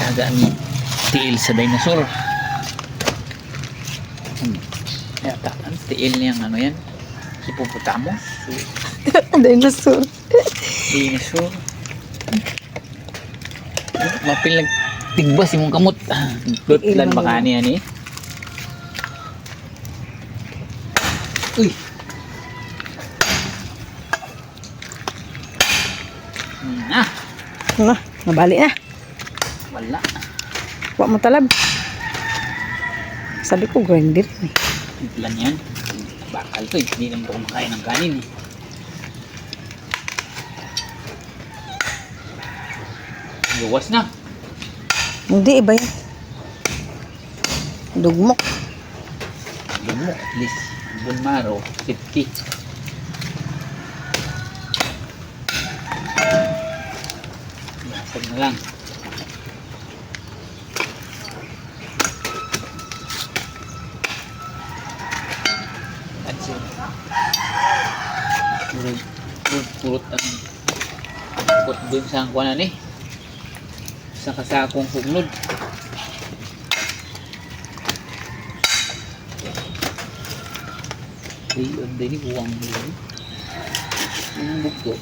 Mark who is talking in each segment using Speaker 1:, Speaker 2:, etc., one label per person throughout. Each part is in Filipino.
Speaker 1: daga ni tiil sa dinosaur. Yata, tiil niyang ano yan? Hippopotamus?
Speaker 2: Dinosaur.
Speaker 1: Dinosaur. Mapil nagtigbas imong kamot. Lutlan baka niya ni. Uy.
Speaker 2: Ano, nabali na.
Speaker 1: Wala.
Speaker 2: Huwag mo talab. Sabi ko grinder.
Speaker 1: Lutlan yan. Bakal to eh. Hindi naman ko kumakain ng kanin eh. Luwas na.
Speaker 2: Hindi, iba yan. Dugmok.
Speaker 1: Lumok at least. Bone marrow. 50. Lasag na lang. That's it. Purot ang put dun sa angkwanan eh. Sa kasakong sugnod. Ayun din ni buwang nila. Yung bugto.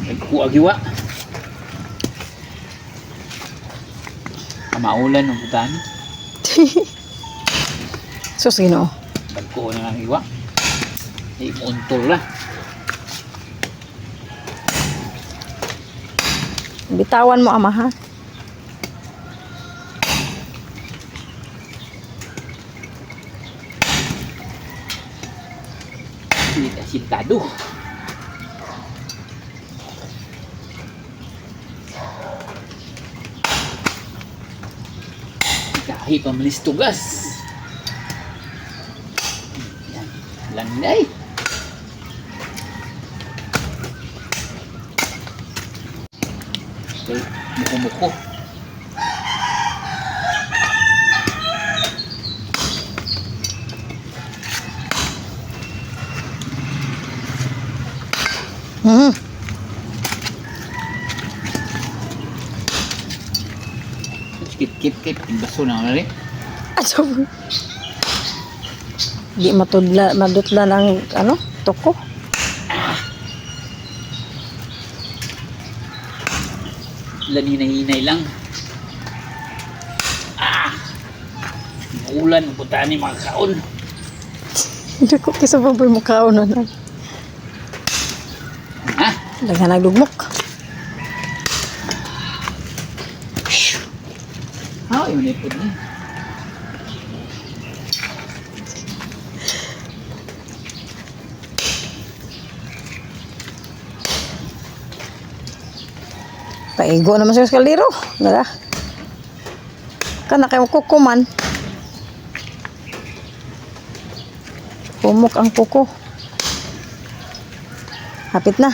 Speaker 1: Nagkuagiwa. Kamaulan ng butan.
Speaker 2: Sus, Ginoo.
Speaker 1: Pagkuho na ng iwa. Ay, muntol na.
Speaker 2: Bitawan mo, ama, ha?
Speaker 1: Sintado. Kahit pamalis tugas. Landay. Okay, muko-muko. Kip-kip-kip. Imbaso na nga rin.
Speaker 2: Aso. Di matudla, madutla ng, ano, toko.
Speaker 1: Laninay-inay lang. Ulan, punta ni mga kaon.
Speaker 2: Hindi ko kisababoy mo kaon na.
Speaker 1: Ha?
Speaker 2: Laghan nagdugmok.
Speaker 1: Yun ipod niya.
Speaker 2: Paigo naman sa kaldero. Nara. Kana kayo kukuman. Pumok ang kuko. Hapit na.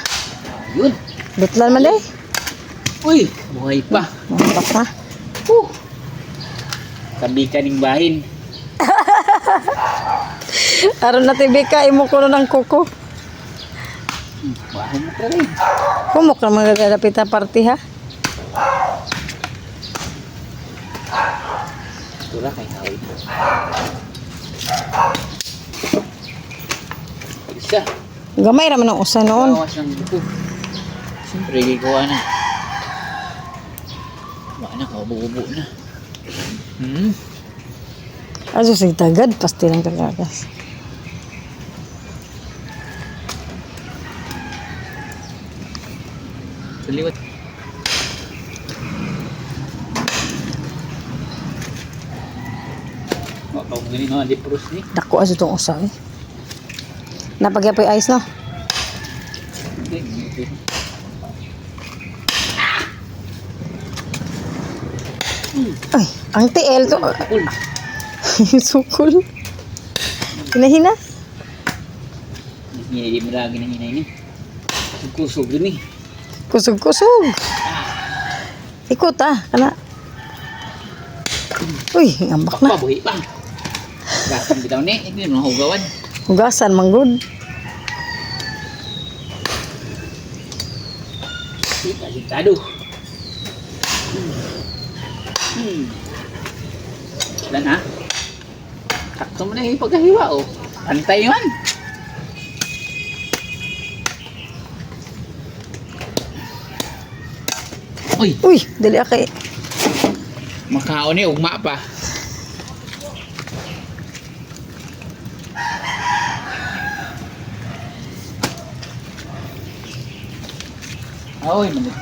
Speaker 1: Yun.
Speaker 2: Dutlan man day.
Speaker 1: Uy, buhay pa.
Speaker 2: Mapak na.
Speaker 1: Tabi ka ning bahin.
Speaker 2: Aron na tibi ka, imo ko ng kuko.
Speaker 1: Bahin mo ka rin.
Speaker 2: Pumok na mga gadapit na party, ha?
Speaker 1: Tura kay hawid. Isa.
Speaker 2: Gamay raman ang usa noon.
Speaker 1: Bawas ng buko. Siyempre, gagawa na. Baka na, kaubo-ubo na.
Speaker 2: Aso sige tagad, pasti lang kagagas.
Speaker 1: Saliwat. Baka kung ganito, hindi pros ni.
Speaker 2: Dako aso itong usa, eh. Napagyapoy ice, no?
Speaker 1: Hindi.
Speaker 2: Ay, ang TL to.
Speaker 1: Cool.
Speaker 2: Sukol. Hinahina.
Speaker 1: Hindi mo lagi na hinay ni. Kusog ni.
Speaker 2: Kusog-kusog. Ikot, ah. Kana. Uy, ngambak na.
Speaker 1: Pabuhi pa. Gasan bitaw ni, hindi mo hugawan.
Speaker 2: Hugasan manggod.
Speaker 1: Kalintado. Dan ha? Sakto mo na yung pagkahiwa oh. Pantay man. Uy,
Speaker 2: Uy, dali akay.
Speaker 1: makaon ni ugma pa. Oy, manit.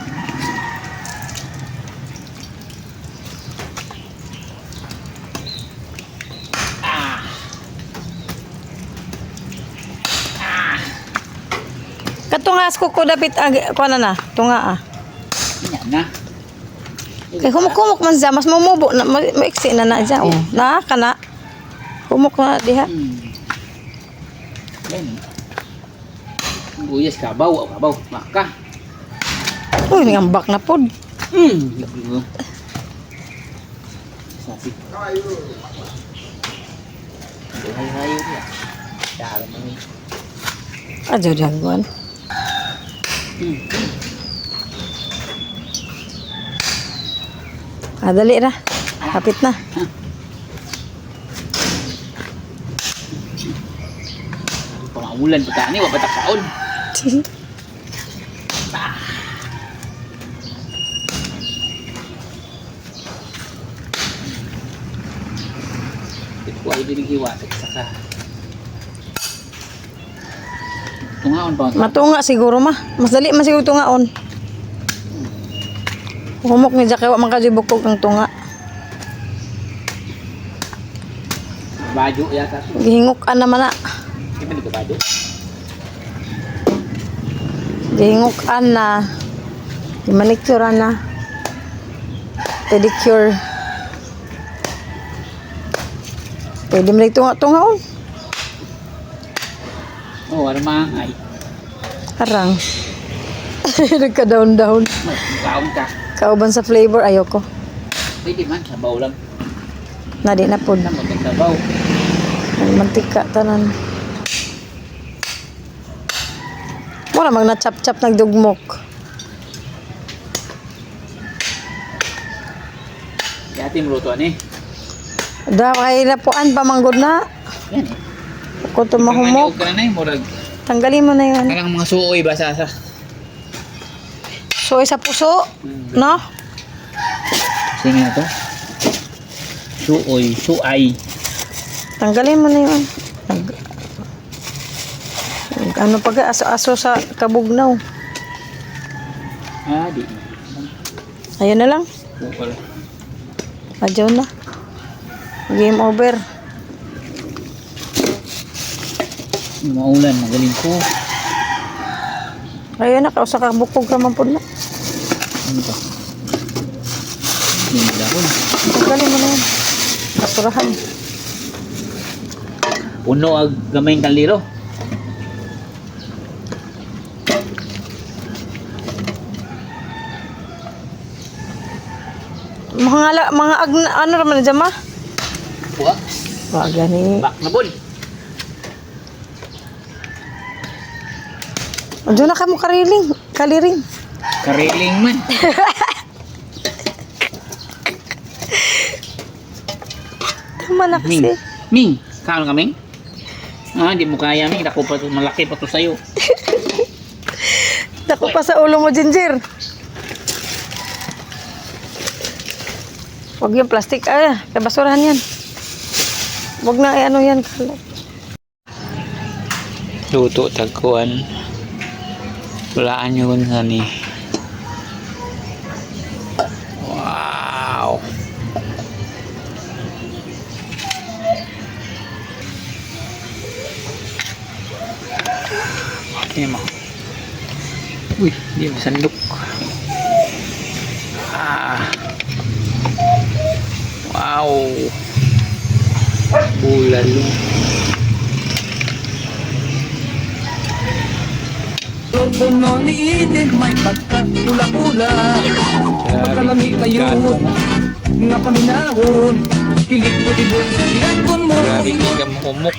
Speaker 2: Katungas ko dapit ko na tunga ah.
Speaker 1: Yan na.
Speaker 2: Kay humuk-humuk man siya, mas mumubo na maiksi na siya. Oh, na kana. Humuk na diha.
Speaker 1: Yan. Buyas kabaw, kabaw, maka.
Speaker 2: Uy, ngambak na pod.
Speaker 1: Sapi. Hayo dia. Cara mani.
Speaker 2: Ajo jagoan. Dali na. Kapit na.
Speaker 1: Pangamulan pa ni, wapatak kaon. Ito ay dinigiwasak saka. Tungaon pa.
Speaker 2: Matunga siguro mah. Mas dali man siguro tungaon. Humok ni Jackie, wa man kajibukog ang tunga.
Speaker 1: Baju yata.
Speaker 2: Gihingukan naman na.
Speaker 1: Di ba di ka baju?
Speaker 2: Gihingukan na. Manicure na. Pedicure. Pwede mo na tunga-tungaon.
Speaker 1: Oh, armangay.
Speaker 2: Arang. Nagka-down-down.
Speaker 1: Kaon ka.
Speaker 2: Kauban sa flavor, ayoko.
Speaker 1: Pwede man, sabaw lang.
Speaker 2: Nadi na po.
Speaker 1: Naman kang sabaw.
Speaker 2: Mantika, tanan. Wala mag na-chap-chap nagdugmok.
Speaker 1: Yati mo luto ni.
Speaker 2: Da, kay lapuan pa manggod na.
Speaker 1: Yan eh.
Speaker 2: Kung ito mahumok,
Speaker 1: Ka na murag.
Speaker 2: tanggalin mo na yun.
Speaker 1: Kanang mga suoy basa sa.
Speaker 2: So, isa puso, no?
Speaker 1: Sige na to. Suoy, suay.
Speaker 2: Tanggalin mo na yun. Ano pag aso-aso sa kabugnaw.
Speaker 1: Ah, di.
Speaker 2: Ayun na lang.
Speaker 1: Wala.
Speaker 2: Adyaw na. Game over.
Speaker 1: Maulan, magaling ko.
Speaker 2: Ayun na, kausa ka bukog ka man po na.
Speaker 1: Ano to? Hindi dahon.
Speaker 2: Tanggalin mo na yun. Basurahan.
Speaker 1: Puno ag gamay ng kaliro.
Speaker 2: Ano naman na dyan ma?
Speaker 1: Buwak.
Speaker 2: Wag gani.
Speaker 1: Bak na bol.
Speaker 2: Diyan na ka mo kaliring.
Speaker 1: Kariling man.
Speaker 2: Tama na
Speaker 1: Ming.
Speaker 2: kasi.
Speaker 1: Ming, kaon ka Ming? Ah, di mo kaya Ming. Dako pa to, malaki pa to sa'yo.
Speaker 2: Dako pa sa ulo mo, Ginger. Huwag yung plastic. Kaya basurahan yan. Huwag na ano yan.
Speaker 1: Luto tagkuan. Walaan nyo kung saan eh. Wow. Ini mo. Uy, di masandok. Wow. Bulalo.
Speaker 3: Puno ni inig may pagkatula-pula. Pagkalami kayo nga paminahon. Kilit ko tibot Sinakon mo
Speaker 1: Grabe ka mo humok.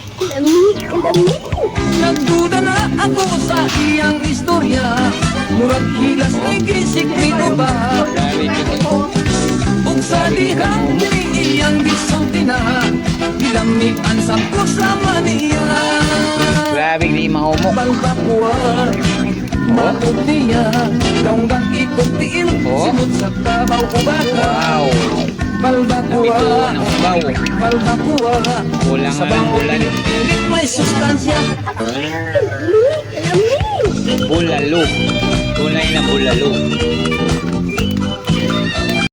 Speaker 3: Nagduda na ako sa iyang istorya Murag hilas ni gisikreto ba
Speaker 1: Grabe ka mo.
Speaker 3: Ug sa dihang ni iyang gisulti na Gilamian sa kusama niya
Speaker 1: Grabe di mahumok.
Speaker 3: Balbakuha Matod niya Kaunggang ikot tiil
Speaker 1: Oh.
Speaker 3: Simot sa kabaw o baka
Speaker 1: Wow.
Speaker 3: Balbakuha
Speaker 1: Ito ng baw.
Speaker 3: Balbakuha
Speaker 1: Kulang
Speaker 3: Sa
Speaker 1: na lang
Speaker 3: bawang
Speaker 1: bulan.
Speaker 3: pilit may sustansya
Speaker 1: Bulalo. Tunay na bulalo.